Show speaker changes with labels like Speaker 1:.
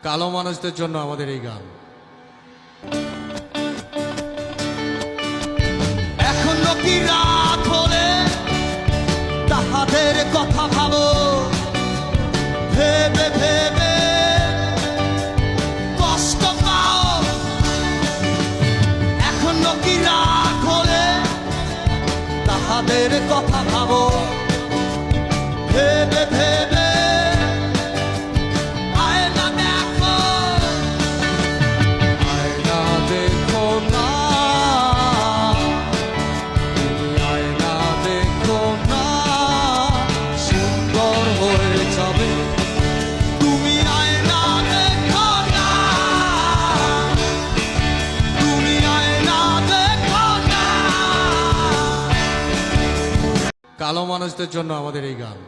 Speaker 1: কালো মানুষদের জন্য আমাদের এই গান।
Speaker 2: এখনো কি রাত হলে তাহাদের কথা ভাবো, ভেবে ভেবে কষ্ট পাও। এখনো কি রাত হলে তাহাদের কথা ভাবো, ভেবে ভেবে আয়না দেখো,
Speaker 1: আয়না দেখো না, তুমি আয়না দেখো না, সুন্দর হয়ে যাবে।
Speaker 2: তুমি আয়না দেখো না, তুমি আয়না দেখো না।
Speaker 1: কালো মানুষদের জন্য আমাদের এই গান।